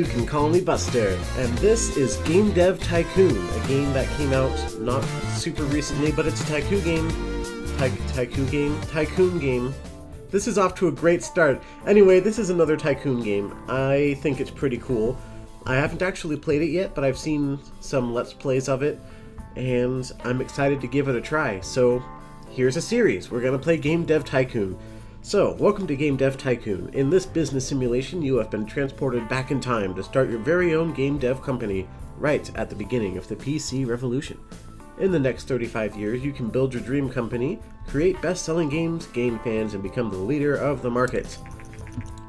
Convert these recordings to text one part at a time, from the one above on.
You can call me Buster, and this is Game Dev Tycoon, a game that came out not super recently, but it's a tycoon game. Tycoon game. This is off to a great start. Anyway, this is another tycoon game. I think it's pretty cool. I haven't actually played it yet, but I've seen some Let's Plays of it, and I'm excited to give it a try. So, here's a series. We're gonna play Game Dev Tycoon. So, welcome to Game Dev Tycoon. In this business simulation, you have been transported back in time to start your very own game dev company, right at the beginning of the PC revolution. In the next 35 years, you can build your dream company, create best-selling games, gain fans, and become the leader of the market.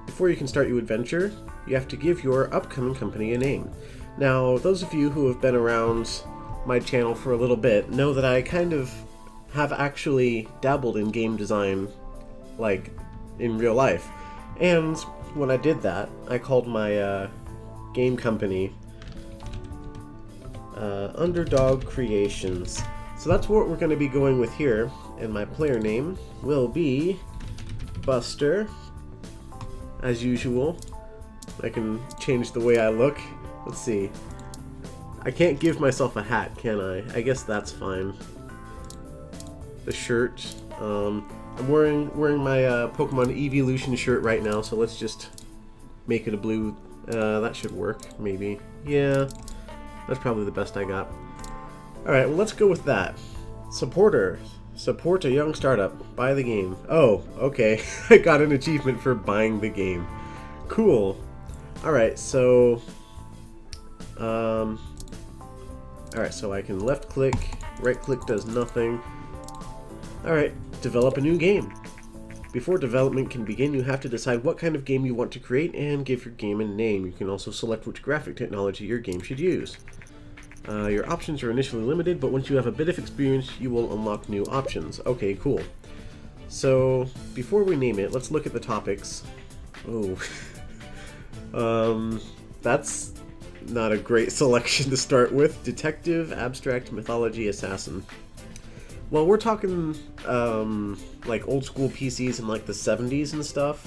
Before you can start your adventure, you have to give your upcoming company a name. Now, those of you who have been around my channel for a little bit know that I kind of have actually dabbled in game design, like, in real life. And when I did that, I called my game company Underdog Creations. So that's what we're going to be going with here, and my player name will be Buster, as usual. I can change the way I look. Let's see. I can't give myself a hat, can I? I guess that's fine. The shirt. I'm wearing my Pokemon Evolution shirt right now, so let's just make it a blue. That should work, maybe. Yeah, that's probably the best I got. Alright, well, let's go with that. Supporter. Support a young startup. Buy the game. Oh, okay. I got an achievement for buying the game. Cool. Alright, so... Alright, so I can left click, right click does nothing. Alright, develop a new game. Before development can begin, you have to decide what kind of game you want to create and give your game a name. You can also select which graphic technology your game should use. Your options are initially limited, but once you have a bit of experience, you will unlock new options. Okay, cool. So, before we name it, let's look at the topics. Oh. That's not a great selection to start with. Detective, abstract, mythology, assassin. Well, we're talking, like old school PCs in like the 70s and stuff.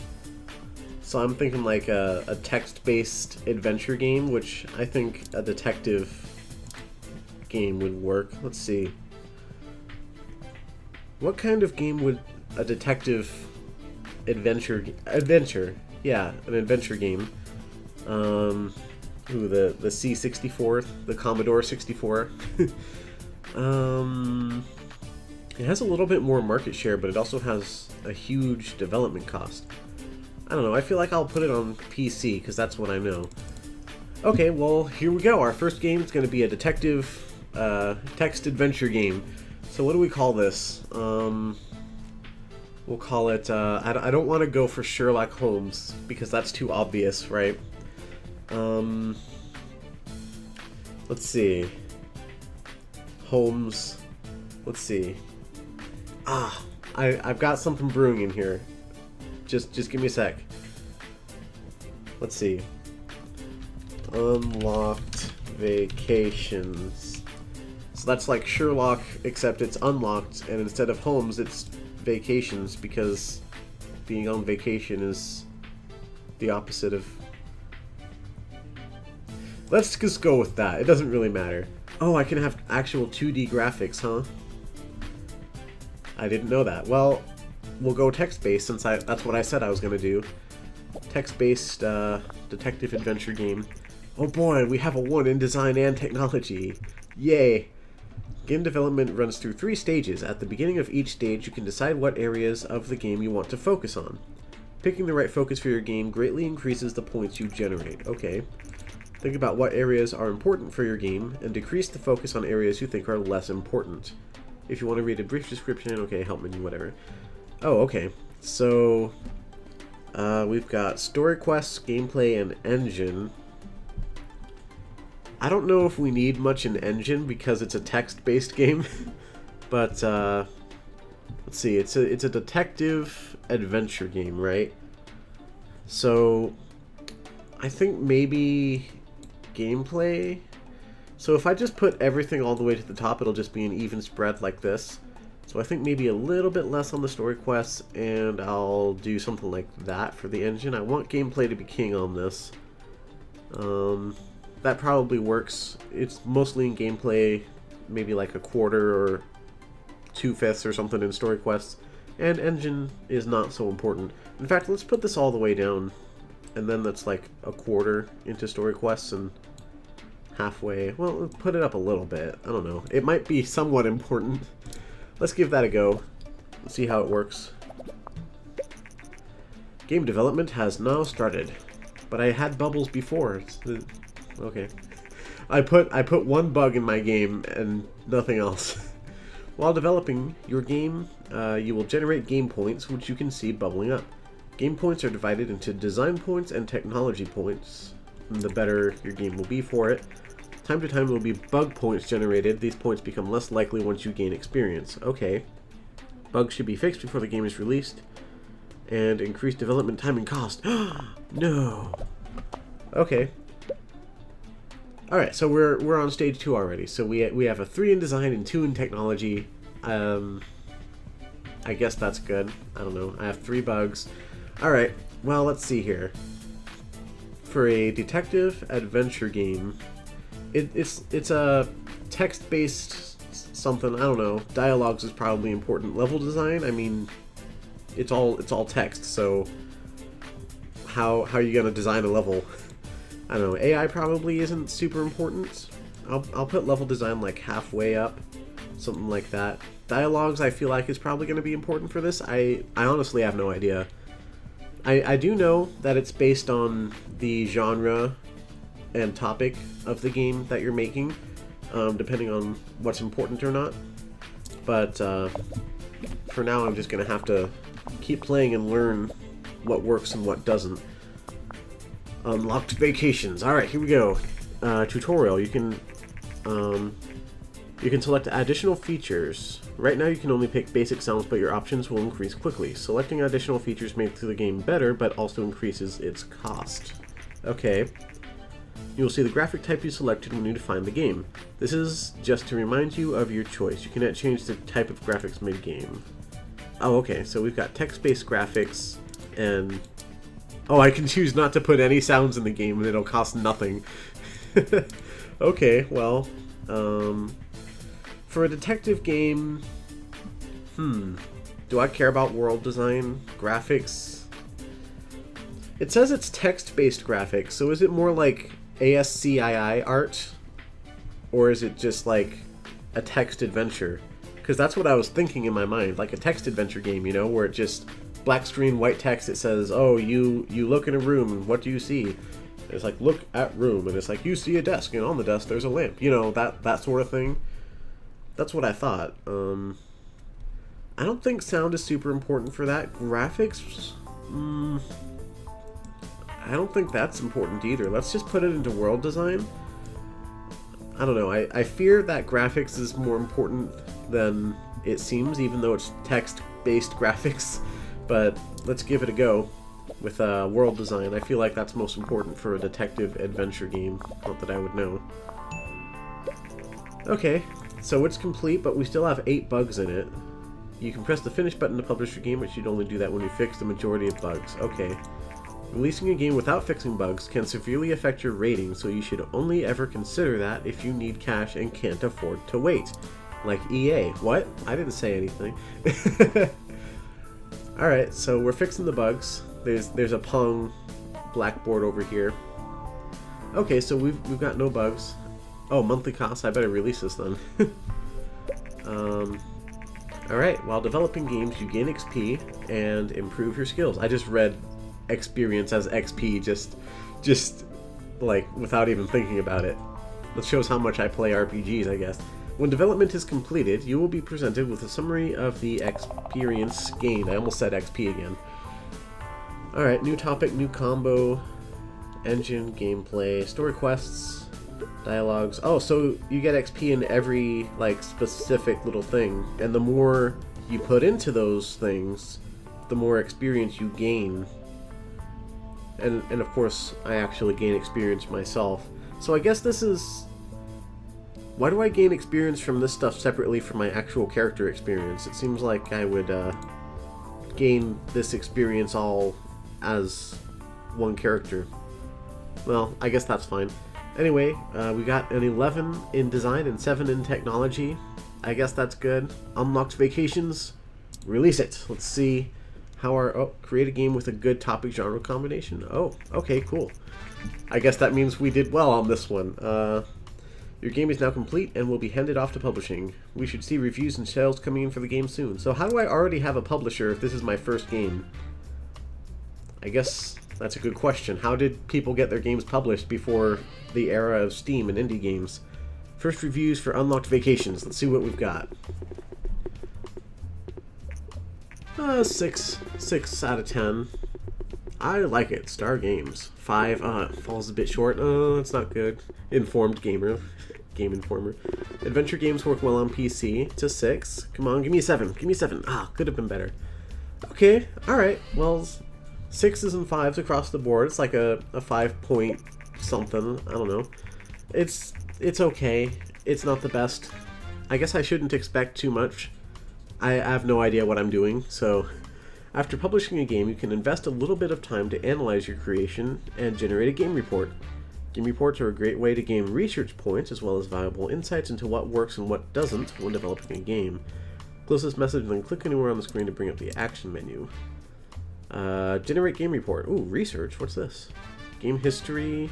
So I'm thinking like a text-based adventure game, which I think a detective game would work. Let's see. What kind of game would a detective adventure, yeah, an adventure game. Ooh, the C64, the Commodore 64. It has a little bit more market share, but it also has a huge development cost. I don't know, I feel like I'll put it on PC, because that's what I know. Okay, well, here we go. Our first game is going to be a detective text adventure game. So what do we call this? We'll call it, I don't want to go for Sherlock Holmes, because that's too obvious, right? Let's see. Holmes. Let's see. I've got something brewing in here. Just give me a sec. Let's see. Unlocked vacations. So that's like Sherlock, except it's unlocked, and instead of Holmes, it's vacations, because being on vacation is the opposite of... Let's just go with that. It doesn't really matter. Oh, I can have actual 2D graphics, huh? I didn't know that. Well, we'll go text-based, since that's what I said I was going to do. Text-based detective adventure game. Oh boy, we have a 1 in design and technology. Yay! Game development runs through 3 stages. At the beginning of each stage, you can decide what areas of the game you want to focus on. Picking the right focus for your game greatly increases the points you generate. Okay. Think about what areas are important for your game, and decrease the focus on areas you think are less important. If you want to read a brief description, okay, help me, whatever. Oh, okay. So, we've got story quests, gameplay, and engine. I don't know if we need much in engine because it's a text-based game, but let's see. It's a detective adventure game, right? So, I think maybe gameplay. So if I just put everything all the way to the top, it'll just be an even spread like this. So I think maybe a little bit less on the story quests, and I'll do something like that for the engine. I want gameplay to be king on this. That probably works. It's mostly in gameplay, maybe like a quarter or 2/5 or something in story quests, and engine is not so important. In fact, let's put this all the way down, and then that's like a quarter into story quests and halfway. Well, put it up a little bit. I don't know. It might be somewhat important. Let's give that a go. Let's see how it works. Game development has now started. But I had bubbles before. Okay. I put one bug in my game and nothing else. While developing your game, you will generate game points, which you can see bubbling up. Game points are divided into design points and technology points. And the better your game will be for it. Time to time there will be bug points generated. These points become less likely once you gain experience. Okay. Bugs should be fixed before the game is released. And increase development time and cost. No. Okay. Alright, so we're on stage 2 already. So we have a 3 in design and 2 in technology. I guess that's good. I don't know. I have 3 bugs. Alright, well, let's see here. For a detective adventure game, it's a text-based something, I don't know. Dialogues is probably important. Level design, I mean, it's all text, so how are you gonna design a level? I don't know. AI probably isn't super important. I'll put level design like halfway up, something like that. Dialogues I feel like is probably going to be important for this. I honestly have no idea. I do know that it's based on the genre and topic of the game that you're making, depending on what's important or not. But for now I'm just going to have to keep playing and learn what works and what doesn't. Unlocked vacations. Alright, here we go. Tutorial. You can select additional features. Right now you can only pick basic sounds, but your options will increase quickly. Selecting additional features makes the game better, but also increases its cost. Okay. You will see the graphic type you selected when you define the game. This is just to remind you of your choice. You cannot change the type of graphics mid-game. Oh, okay. So we've got text-based graphics and... Oh, I can choose not to put any sounds in the game and it'll cost nothing. Okay, well, for a detective game, do I care about world design, graphics? It says it's text-based graphics, so is it more like ASCII art? Or is it just like a text adventure? Because that's what I was thinking in my mind, like a text adventure game, you know, where it just... black screen, white text, it says, oh, you look in a room, and what do you see? It's like, look at room, and it's like, you see a desk, and on the desk there's a lamp. You know, that sort of thing. That's what I thought. I don't think sound is super important for that. Graphics, I don't think that's important either. Let's just put it into world design. I don't know, I fear that graphics is more important than it seems, even though it's text-based graphics. But let's give it a go with world design. I feel like that's most important for a detective adventure game. Not that I would know. Okay, so it's complete, but we still have 8 bugs in it. You can press the finish button to publish your game, but you'd only do that when you fix the majority of bugs. Okay. Releasing a game without fixing bugs can severely affect your rating, so you should only ever consider that if you need cash and can't afford to wait. Like EA. What? I didn't say anything. Alright, so we're fixing the bugs. There's a Pong blackboard over here. Okay, so we've got no bugs. Oh, monthly costs. I better release this then. Alright, while developing games, you gain XP and improve your skills. I just read experience as XP, just like without even thinking about it. That shows how much I play RPGs, I guess. When development is completed, you will be presented with a summary of the experience gained. I almost said XP again. Alright, new topic, new combo, engine, gameplay, story quests, dialogues. Oh, so you get XP in every, like, specific little thing. And the more you put into those things, the more experience you gain. And of course, I actually gain experience myself. So I guess this is... Why do I gain experience from this stuff separately from my actual character experience? It seems like I would gain this experience all as one character. well, I guess that's fine. Anyway, we got an 11 in design and 7 in technology. I guess that's good. Unlocked vacations. Release it. Let's see how our... Oh, create a game with a good topic genre combination. Oh, okay, cool. I guess that means we did well on this one. Your game is now complete and will be handed off to publishing. We should see reviews and sales coming in for the game soon. So how do I already have a publisher if this is my first game? I guess that's a good question. How did people get their games published before the era of Steam and indie games? First reviews for Unlocked Vacations. Let's see what we've got. 6 out of 10. I like it. Star Games. 5. Falls a bit short. It's not good. Informed Gamer. Game Informer. Adventure games work well on PC. It's a 6. Come on, give me a 7. Give me a 7. Could have been better. Okay, alright. Well, 6s and 5s across the board. It's like a 5 point something. I don't know. It's okay. It's not the best. I guess I shouldn't expect too much. I have no idea what I'm doing, so... After publishing a game, you can invest a little bit of time to analyze your creation and generate a game report. Game reports are a great way to gain research points as well as valuable insights into what works and what doesn't when developing a game. Close this message and then click anywhere on the screen to bring up the action menu. Generate game report. Ooh, research. What's this? Game history.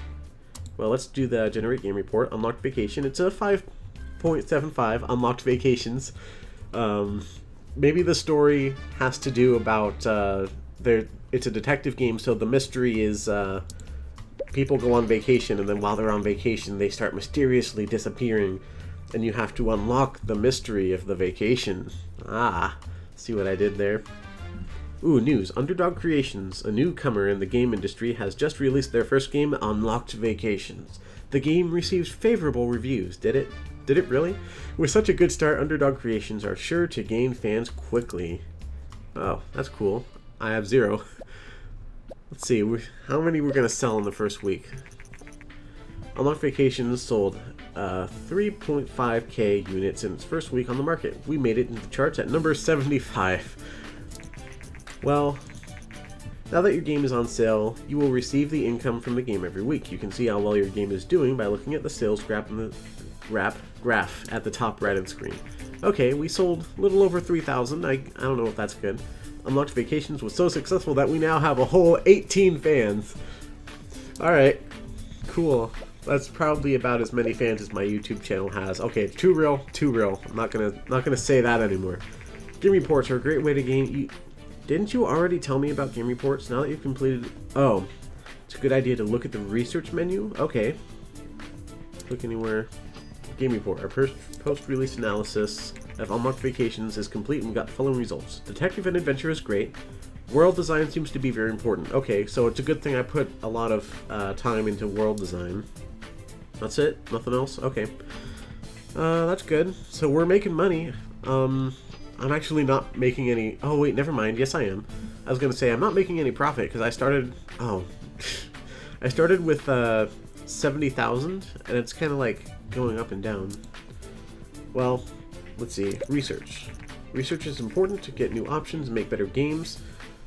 Well, let's do the generate game report. Unlocked vacation. It's a 5.75. Unlocked vacations. Maybe the story has to do about it's a detective game, so the mystery is people go on vacation, and then while they're on vacation they start mysteriously disappearing, and you have to unlock the mystery of the vacation. See what I did there? Ooh, news. Underdog Creations, a newcomer in the game industry, has just released their first game, Unlocked Vacations. The game received favorable reviews. Did it? Did it really? With such a good start, Underdog Creations are sure to gain fans quickly. Oh, that's cool. I have 0. Let's see, how many we're going to sell in the first week. Unlocked Vacations sold 3.5k units in its first week on the market. We made it into the charts at number 75. Well, now that your game is on sale, you will receive the income from the game every week. You can see how well your game is doing by looking at the sales graph in the graph at the top right of the screen. Okay, we sold a little over 3,000. I don't know if that's good. Unlocked Vacations was so successful that we now have a whole 18 fans. Alright, cool. That's probably about as many fans as my YouTube channel has. Okay, too real, too real. I'm not gonna say that anymore. Game reports are a great way to gain... Didn't you already tell me about game reports? Now that you've completed... Oh, it's a good idea to look at the research menu? Okay. Click anywhere. Game report. Our post-release analysis of Unlocked Vacations is complete and we got the following results. Detective and adventure is great. World design seems to be very important. Okay, so it's a good thing I put a lot of time into world design. That's it? Nothing else? Okay. That's good. So we're making money. I'm actually not making any... Oh, wait, never mind. Yes, I am. I was going to say, I'm not making any profit because I started... Oh. I started with 70,000, and it's kind of like going up and down. Well, let's see. Research. Research is important to get new options and make better games.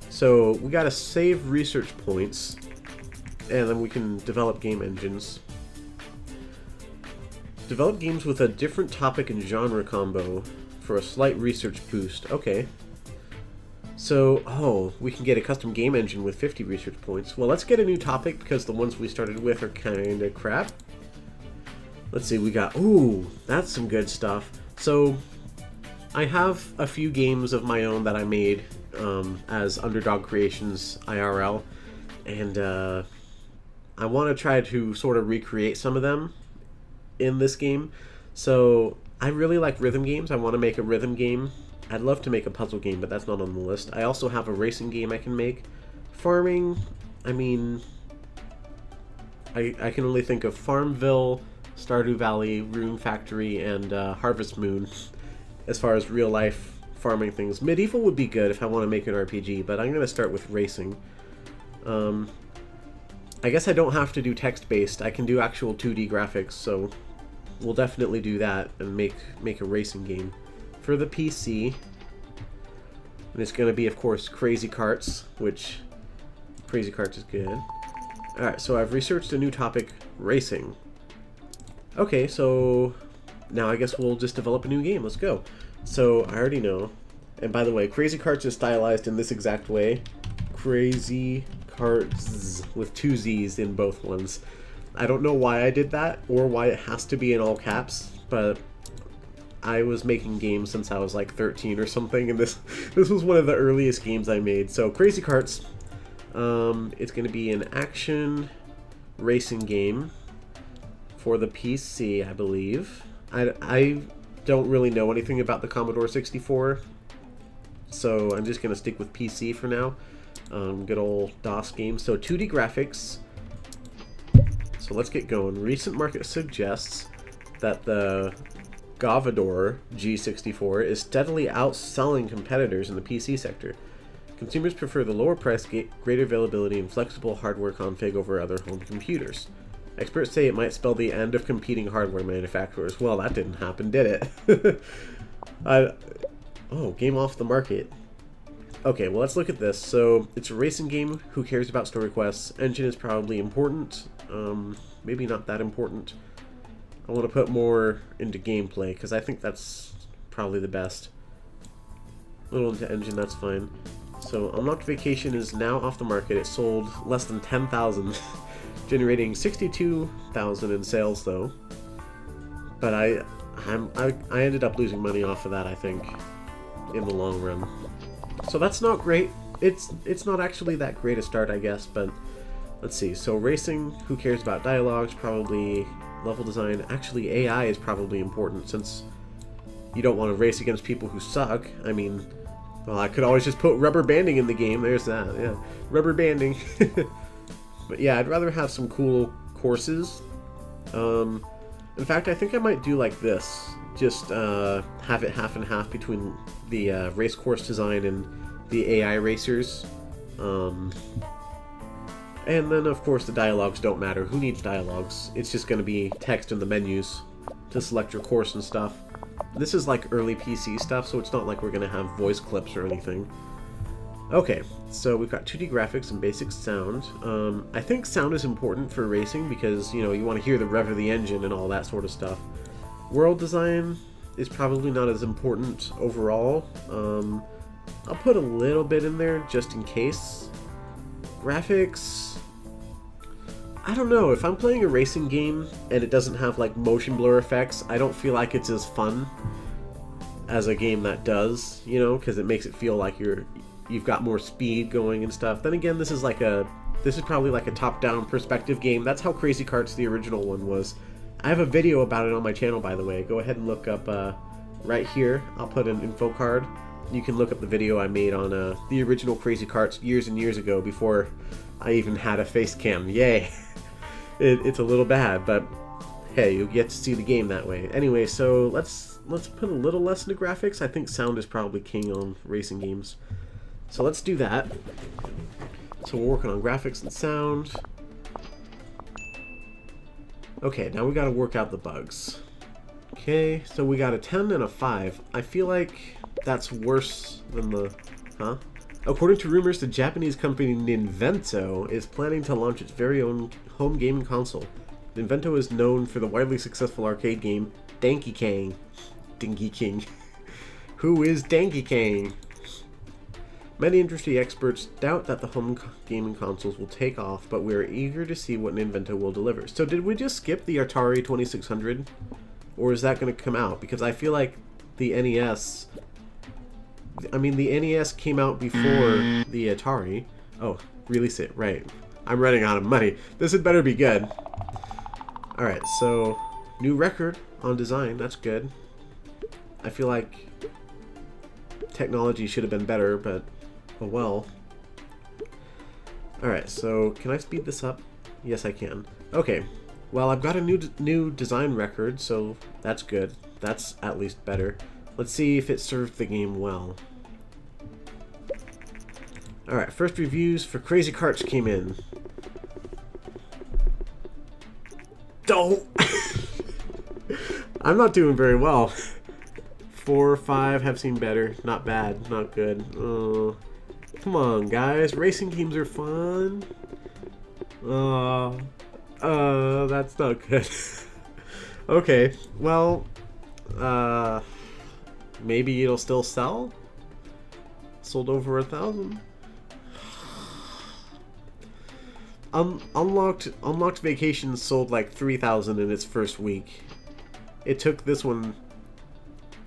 So we got to save research points, and then we can develop game engines. Develop games with a different topic and genre combo for a slight research boost. Okay. So, we can get a custom game engine with 50 research points. Well, let's get a new topic because the ones we started with are kind of crap. Let's see, we got... Ooh, that's some good stuff. So, I have a few games of my own that I made as Underdog Creations IRL. And I want to try to sort of recreate some of them in this game. So... I really like rhythm games. I want to make a rhythm game. I'd love to make a puzzle game, but that's not on the list. I also have a racing game I can make. Farming, I mean... I can only think of Farmville, Stardew Valley, Rune Factory, and Harvest Moon as far as real-life farming things. Medieval would be good if I want to make an RPG, but I'm going to start with racing. I guess I don't have to do text-based. I can do actual 2D graphics, so... We'll definitely do that and make a racing game for the PC. And it's going to be, of course, Crazy Karts, which Crazy Karts is good. Alright, so I've researched a new topic, racing. Okay, so now I guess we'll just develop a new game. Let's go. So I already know. And by the way, Crazy Karts is stylized in this exact way. Crazy Karts with 2 Z's in both ones. I don't know why I did that or why it has to be in all caps, but I was making games since I was like 13 or something, and this was one of the earliest games I made. So Crazy Karts, it's going to be an action racing game for the PC, I believe. I don't really know anything about the Commodore 64, so I'm just going to stick with PC for now. Good old DOS games. So 2D graphics. So let's get going. Recent market suggests that the Govador G64 is steadily outselling competitors in the PC sector. Consumers prefer the lower price, greater availability, and flexible hardware config over other home computers. Experts say it might spell the end of competing hardware manufacturers. Well, that didn't happen, did it? Oh, game off the market. Okay, well, let's look at this. So, it's a racing game. Who cares about story quests? Engine is probably important. Maybe not that important. I want to put more into gameplay, because I think that's probably the best. A little into engine, that's fine. So, Unlocked Vacation is now off the market. It sold less than 10,000, generating 62,000 in sales, though. But I ended up losing money off of that, I think, in the long run. So that's not great. It's not actually that great a start, I guess, but let's see. So racing, who cares about dialogues? Probably level design. Actually, AI is probably important, since you don't want to race against people who suck. I mean, well, I could always just put rubber banding in the game. There's that, yeah. Rubber banding. But yeah, I'd rather have some cool courses. In fact, I think I might do like this. Just have it half and half between the race course design and the AI racers. And then, of course, the dialogues don't matter. Who needs dialogues? It's just going to be text in the menus to select your course and stuff. This is like early PC stuff, so it's not like we're going to have voice clips or anything. Okay, so we've got 2D graphics and basic sound. I think sound is important for racing because, you know, you want to hear the rev of the engine and all that sort of stuff. World design is probably not as important overall. I'll put a little bit in there just in case. Graphics, I don't know. If I'm playing a racing game and it doesn't have like motion blur effects, I don't feel like it's as fun as a game that does, you know, because it makes it feel like you've got more speed going and stuff. Then again, this is probably like a top-down perspective game. That's how Crazy Karts, the original one, was. I have a video about it on my channel, by the way. Go ahead and look up right here. I'll put an info card. You can look up the video I made on the original Crazy Karts years and years ago, before I even had a face cam. Yay! It's a little bad, but hey, you get to see the game that way. Anyway, so let's put a little less into graphics. I think sound is probably king on racing games. So let's do that. So we're working on graphics and sound. Okay, now we gotta work out the bugs. Okay, so we got a 10 and a 5. I feel like that's worse than the... Huh? According to rumors, the Japanese company Ninvento is planning to launch its very own home gaming console. Ninvento is known for the widely successful arcade game Danky Kang. Dinky King. Who is Danky Kang? Many industry experts doubt that the home gaming consoles will take off, but we are eager to see what Ninvento will deliver. So did we just skip the Atari 2600? Or is that going to come out? Because I feel like the NES... I mean, the NES came out before the Atari. Oh, release it, right. I'm running out of money. This had better be good. Alright, so new record on design. That's good. I feel like technology should have been better, but oh well. Alright, so can I speed this up? Yes, I can. Okay, well, I've got a new design record, so that's good. That's at least better. Let's see if it served the game well. Alright, first reviews for Crazy Karts came in. Don't! I'm not doing very well. 4 or 5 have seen better. Not bad, not good. Come on, guys. Racing games are fun. That's not good. Okay, well, maybe it'll still sell? Sold over 1,000? Unlocked Vacations sold like 3,000 in its first week. It took this one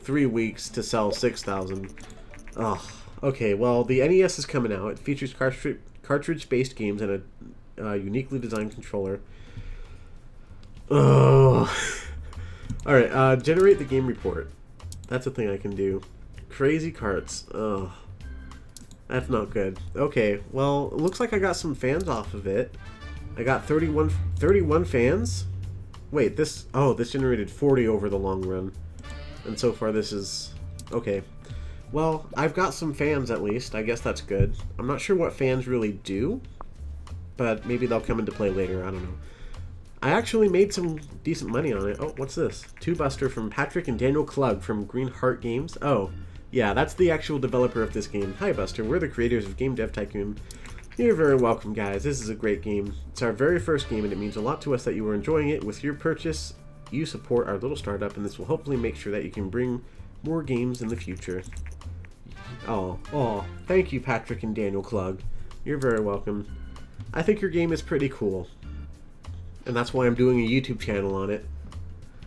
3 weeks to sell 6,000. Ugh. Okay, well, the NES is coming out. It features cartridge-based games and a uniquely designed controller. Ugh. Alright, generate the game report. That's a thing I can do. Crazy carts. Ugh. That's not good. Okay, well, it looks like I got some fans off of it. I got 31 fans? Wait, this generated 40 over the long run. And so far this is... okay. Well, I've got some fans at least. I guess that's good. I'm not sure what fans really do, but maybe they'll come into play later. I don't know. I actually made some decent money on it. Oh, what's this? Two Buster from Patrick and Daniel Klug from Green Heart Games. Oh, yeah, that's the actual developer of this game. Hi, Buster. We're the creators of Game Dev Tycoon. You're very welcome, guys. This is a great game. It's our very first game, and it means a lot to us that you are enjoying it. With your purchase, you support our little startup, and this will hopefully make sure that you can bring more games in the future. Oh, thank you, Patrick and Daniel Klug. You're very welcome. I think your game is pretty cool, and that's why I'm doing a YouTube channel on it.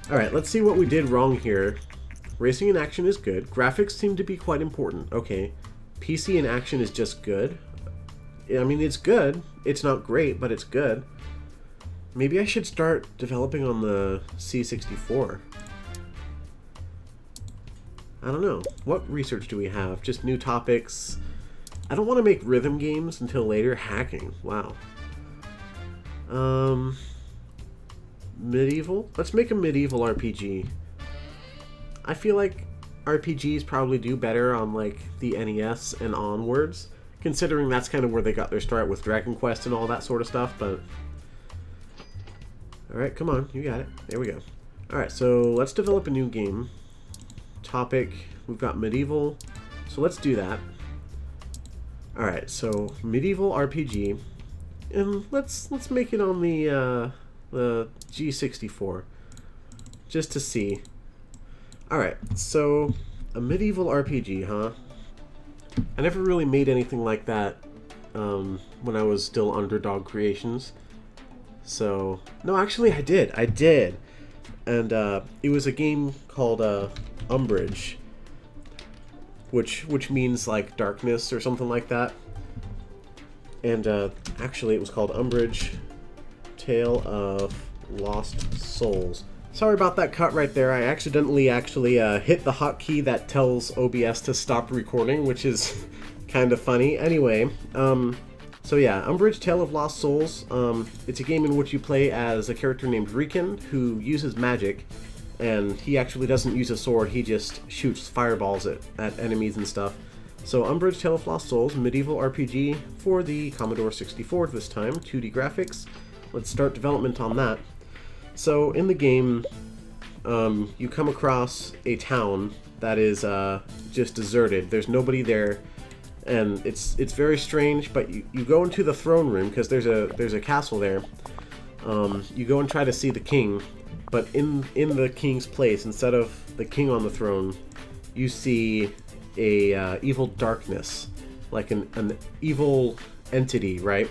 Alright, let's see what we did wrong here. Racing in action is good. Graphics seem to be quite important. Okay. PC in action is just good. I mean, it's good. It's not great, but it's good. Maybe I should start developing on the C64. I don't know. What research do we have? Just new topics. I don't want to make rhythm games until later. Hacking. Wow. Medieval? Let's make a medieval RPG. I feel like RPGs probably do better on like the NES and onwards, considering that's kind of where they got their start with Dragon Quest and all that sort of stuff, but... Alright, come on, you got it. There we go. Alright, so let's develop a new game. Topic, we've got medieval, so let's do that. Alright, so medieval RPG, and let's make it on the G64, just to see. Alright, so a medieval RPG, huh? I never really made anything like that when I was still Underdog Creations. So, no, actually I did. And it was a game called Umbridge, which means like darkness or something like that. And actually it was called Umbridge, Tale of Lost Souls. Sorry about that cut right there. I accidentally hit the hotkey that tells OBS to stop recording, which is kind of funny. Anyway, so yeah, Umbridge Tale of Lost Souls. It's a game in which you play as a character named Riken, who uses magic, and he actually doesn't use a sword, he just shoots fireballs at enemies and stuff. So Umbridge Tale of Lost Souls, medieval RPG for the Commodore 64 this time, 2D graphics. Let's start development on that. So in the game, you come across a town that is just deserted. There's nobody there, and it's very strange. But you go into the throne room because there's a castle there. You go and try to see the king, but in the king's place, instead of the king on the throne, you see a evil darkness, like an evil entity, right?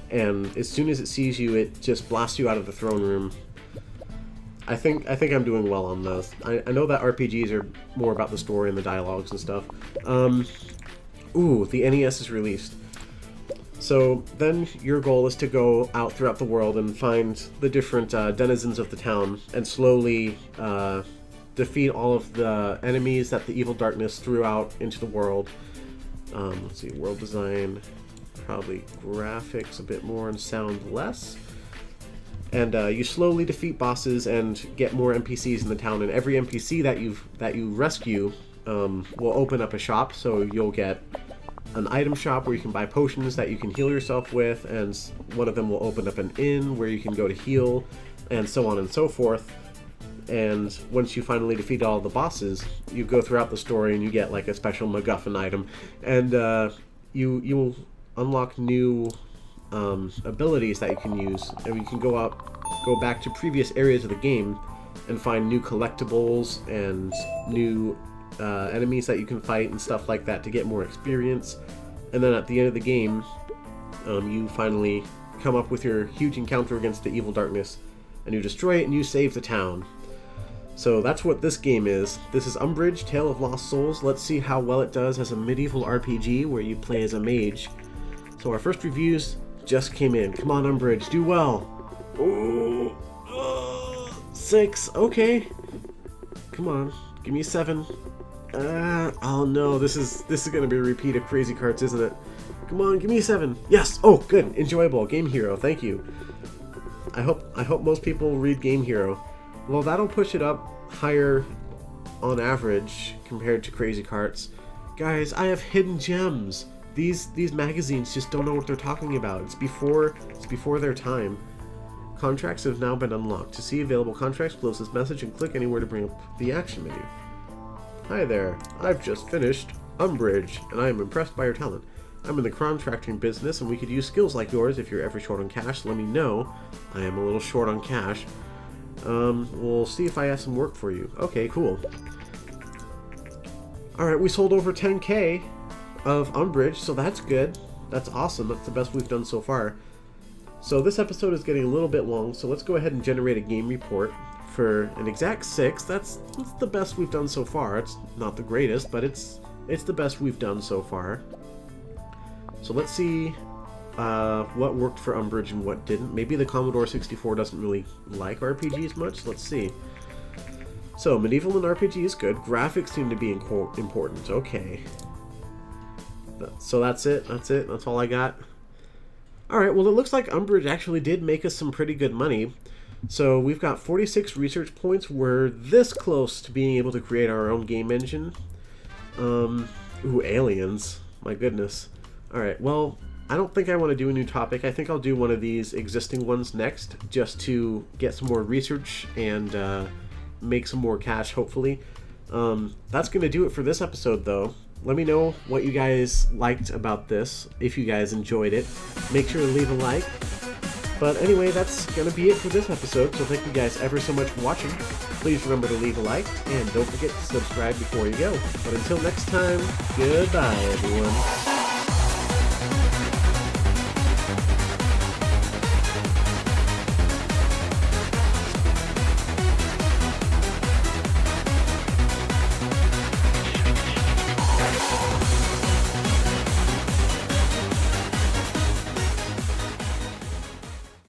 And as soon as it sees you, it just blasts you out of the throne room. I think I'm doing well on those. I know that RPGs are more about the story and the dialogues and stuff. Ooh, the NES is released. So then your goal is to go out throughout the world and find the different denizens of the town and slowly defeat all of the enemies that the evil darkness threw out into the world. Let's see, world design, probably graphics a bit more and sound less. And you slowly defeat bosses and get more NPCs in the town, and every NPC that you rescue will open up a shop, so you'll get an item shop where you can buy potions that you can heal yourself with, and one of them will open up an inn where you can go to heal, and so on and so forth. And once you finally defeat all the bosses, you go throughout the story and you get like a special MacGuffin item, and you unlock new abilities that you can use, and you can go back to previous areas of the game and find new collectibles and new enemies that you can fight and stuff like that to get more experience. And then at the end of the game, you finally come up with your huge encounter against the evil darkness, and you destroy it and you save the town. So that's what this game is. This is Umbridge, Tale of Lost Souls. Let's see how well it does as a medieval RPG where you play as a mage. So our first reviews just came in. Come on, Umbridge, do well. Ooh, 6, okay. Come on, give me a 7. Oh no, this is gonna be a repeat of Crazy Carts, isn't it? Come on, give me a 7. Yes. Oh, good, enjoyable. Game Hero, thank you. I hope most people read Game Hero. Well, that'll push it up higher on average compared to Crazy Carts. Guys, I have hidden gems. These magazines just don't know what they're talking about. It's before their time. Contracts have now been unlocked. To see available contracts, close this message and click anywhere to bring up the action menu. Hi there. I've just finished Umbridge, and I am impressed by your talent. I'm in the contracting business, and we could use skills like yours. If you're ever short on cash, let me know. I am a little short on cash. We'll see if I have some work for you. Okay, cool. Alright, we sold over 10k of Umbridge, so that's good. That's awesome. That's the best we've done so far. So this episode is getting a little bit long, so let's go ahead and generate a game report for an exact 6. That's the best we've done so far. It's not the greatest, but it's the best we've done so far. So let's see what worked for Umbridge and what didn't. Maybe the Commodore 64 doesn't really like RPGs much. Let's see. So, medieval and RPG is good. Graphics seem to be important. Okay. So that's it. That's all I got. Alright, well it looks like Umbridge actually did make us some pretty good money. So we've got 46 research points. We're this close to being able to create our own game engine. Ooh, aliens. My goodness. Alright, well, I don't think I want to do a new topic. I think I'll do one of these existing ones next, just to get some more research and make some more cash, hopefully. That's going to do it for this episode, though. Let me know what you guys liked about this, if you guys enjoyed it. Make sure to leave a like. But anyway, that's going to be it for this episode, so thank you guys ever so much for watching. Please remember to leave a like, and don't forget to subscribe before you go. But until next time, goodbye, everyone.